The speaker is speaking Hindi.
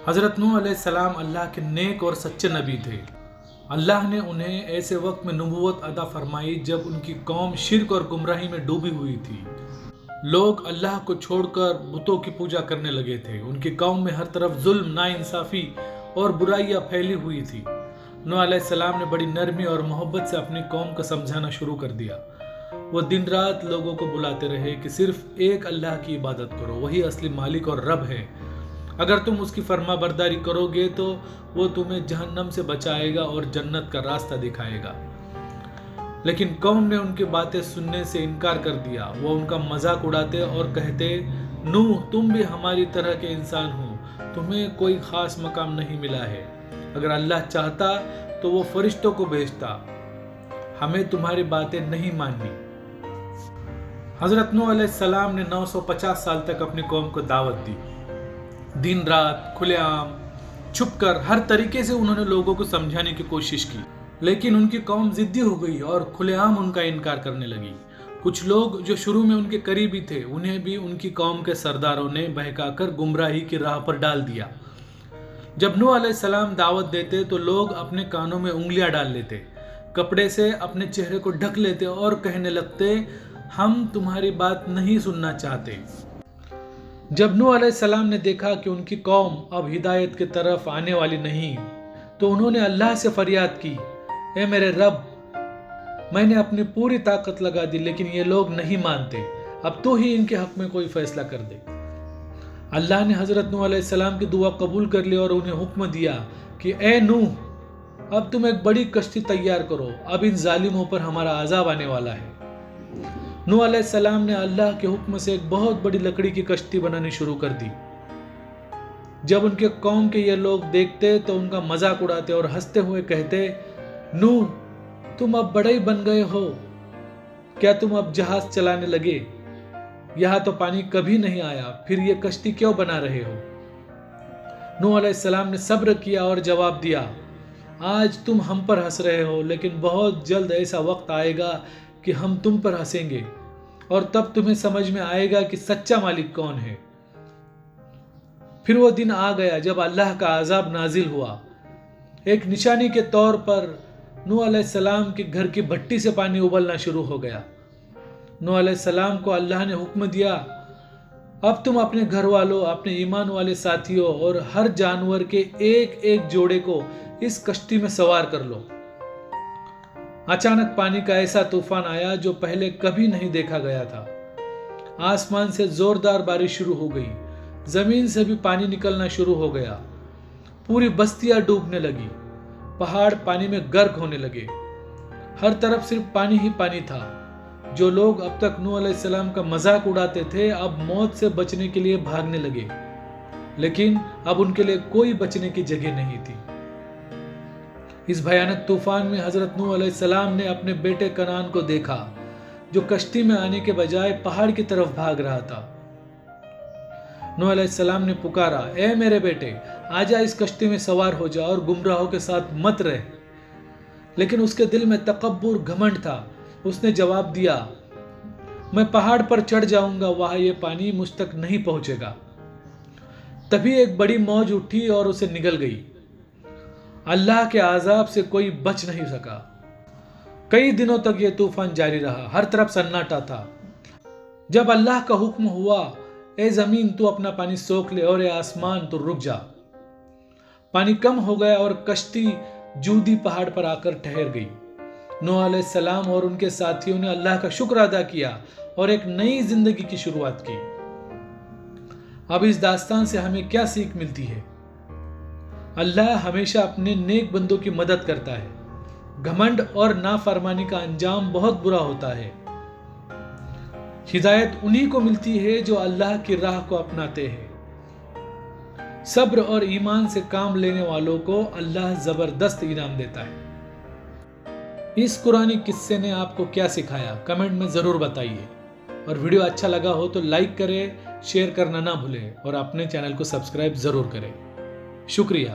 हज़रत नूह अलैहिस्सलाम अल्लाह के नेक और सच्चे नबी थे। अल्लाह ने उन्हें ऐसे वक्त में नबूवत अदा फरमाई जब उनकी कौम शिर्क और गुमराही में डूबी हुई थी। लोग अल्लाह को छोड़कर बुतों की पूजा करने लगे थे। उनकी कौम में हर तरफ जुल्म, नाइंसाफ़ी और बुराइयां फैली हुई थी। नूह अलैहिस्सलाम ने बड़ी नरमी और मोहब्बत से अपनी कौम को समझाना शुरू कर दिया। वो दिन रात लोगों को बुलाते रहे कि सिर्फ एक अल्लाह की इबादत करो, वही असली मालिक और रब है। अगर तुम उसकी फर्मा बरदारी करोगे तो वो तुम्हें जहन्नम से बचाएगा और जन्नत का रास्ता दिखाएगा। लेकिन कौम ने उनकी बातें सुनने से इनकार कर दिया। वो उनका मजाक उड़ाते और कहते, नूह तुम भी हमारी तरह के इंसान हो, तुम्हें कोई खास मकाम नहीं मिला है। अगर अल्लाह चाहता तो वो फरिश्तों को भेजता, हमें तुम्हारी बातें नहीं माननी। हजरत नूह अलैहिस्सलाम ने 950 साल तक अपनी कौम को दावत दी। दिन रात खुलेआम छुपकर हर तरीके से उन्होंने लोगों को समझाने की कोशिश की, लेकिन उनकी कौम जिद्दी हो गई और खुलेआम उनका इनकार करने लगी। कुछ लोग जो शुरू में उनके करीबी थे, उन्हें भी उनकी कौम के सरदारों ने बहकाकर गुमराही की राह पर डाल दिया। जब नूह अलैहिस्सलाम दावत देते तो लोग अपने कानों में उंगलियां डाल लेते, कपड़े से अपने चेहरे को ढक लेते और कहने लगते, हम तुम्हारी बात नहीं सुनना चाहते। जब नूह अलैहिस्सलाम ने देखा कि उनकी कौम अब हिदायत की तरफ आने वाली नहीं, तो उन्होंने अल्लाह से फरियाद की, ए मेरे रब, मैंने अपनी पूरी ताकत लगा दी लेकिन ये लोग नहीं मानते, अब तो ही इनके हक में कोई फैसला कर दे। अल्लाह ने हजरत नूह अलैहिस्सलाम की दुआ कबूल कर ली और उन्हें हुक्म दिया कि ए नूह, अब तुम एक बड़ी कश्ती तैयार करो, अब इन जालिमों पर हमारा अजाब आने वाला है। नूह अलैहिस्सलाम ने अल्लाह के हुक्म से एक बहुत बड़ी लकड़ी की कश्ती बनानी शुरू कर दी। जब उनके कौम के ये लोग देखते तो उनका मजाक उड़ाते और हंसते हुए कहते, नूह तुम अब बड़े ही बन गए हो, क्या तुम अब जहाज चलाने लगे? यहाँ तो पानी कभी नहीं आया, फिर ये कश्ती क्यों बना रहे हो? नूह अलैहिस्सलाम ने सब्र किया और जवाब दिया, आज तुम हम पर हंस रहे हो, लेकिन बहुत जल्द ऐसा वक्त आएगा कि हम तुम पर हंसेंगे और तब तुम्हें समझ में आएगा कि सच्चा मालिक कौन है। फिर वो दिन आ गया जब अल्लाह का अजाब नाजिल हुआ। एक निशानी के तौर पर नूह अलैहिस्सलाम के घर की भट्टी से पानी उबलना शुरू हो गया। नूह अलैहिस्सलाम को अल्लाह ने हुक्म दिया, अब तुम अपने घर वालों, अपने ईमान वाले साथियों और हर जानवर के एक एक जोड़े को इस कश्ती में सवार कर लो। अचानक पानी का ऐसा तूफान आया जो पहले कभी नहीं देखा गया था। आसमान से जोरदार बारिश शुरू हो गई, जमीन से भी पानी निकलना शुरू हो गया। पूरी बस्तियां डूबने लगी, पहाड़ पानी में गर्क होने लगे। हर तरफ सिर्फ पानी ही पानी था। जो लोग अब तक नूह अलैहिस्सलाम का मजाक उड़ाते थे, अब मौत से बचने के लिए भागने लगे, लेकिन अब उनके लिए कोई बचने की जगह नहीं थी। इस भयानक तूफान में हजरत नूह अलैहिस्सलाम ने अपने बेटे कनान को देखा, जो कश्ती में आने के बजाय पहाड़ की तरफ भाग रहा था। नूह अलैहिस्सलाम ने पुकारा, ए मेरे बेटे, आजा इस कश्ती में सवार हो जा और गुमराहों के साथ मत रह। लेकिन उसके दिल में तकब्बुर, घमंड था। उसने जवाब दिया, मैं पहाड़ पर चढ़ जाऊंगा, वहां ये पानी मुझ तक नहीं पहुंचेगा। तभी एक बड़ी मौज उठी और उसे निगल गई। अल्लाह के आजाब से कोई बच नहीं सका। कई दिनों तक यह तूफान जारी रहा, हर तरफ सन्नाटा था। जब अल्लाह का हुक्म हुआ, ए जमीन तू अपना पानी सोख ले और ए आसमान तू रुक जा। पानी कम हो गया और कश्ती जूदी पहाड़ पर आकर ठहर गई। नूह अलैहिस्सलाम और उनके साथियों ने अल्लाह का शुक्र अदा किया और एक नई जिंदगी की शुरुआत की। अब इस दास्तान से हमें क्या सीख मिलती है? अल्लाह हमेशा अपने नेक बंदों की मदद करता है। घमंड और नाफरमानी का अंजाम बहुत बुरा होता है। हिदायत उन्हीं को मिलती है जो अल्लाह की राह को अपनाते हैं। सब्र और ईमान से काम लेने वालों को अल्लाह जबरदस्त इनाम देता है। इस कुरानी किस्से ने आपको क्या सिखाया, कमेंट में जरूर बताइए। और वीडियो अच्छा लगा हो तो लाइक करें, शेयर करना ना भूलें और अपने चैनल को सब्सक्राइब जरूर करें। शुक्रिया।